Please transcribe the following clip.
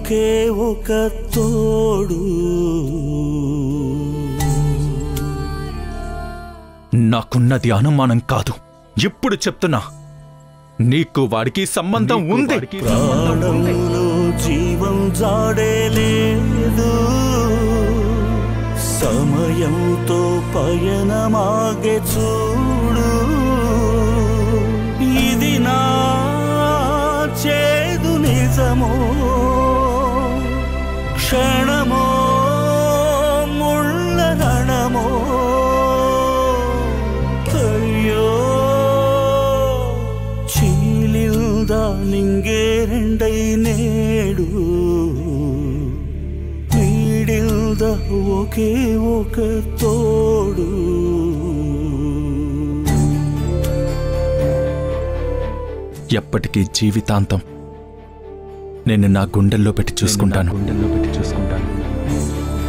ఒకే ఒక తోడు. నాకున్నది అనుమానం కాదు, ఇప్పుడు చెప్తున్నా, నీకు వాడికి సంబంధం ఉంది. ప్రాణంలో జీవం జాడే లేదు, సమయంతో పయనమాగే చూడు. ఇది నా చేదు నిజమో, క్షణమో ముళ్ళ రణమో. ಅಯ್ಯೋ ಚೀಲಿಲ್ದ ನಿಂಗೆ రెండై నేడు, వీడిల్ద ఒకే ఒక తోడు. ఎప్పటికీ జీవితాంతం నేను నా గుండెల్లో పెట్టి చూసుకుంటాను.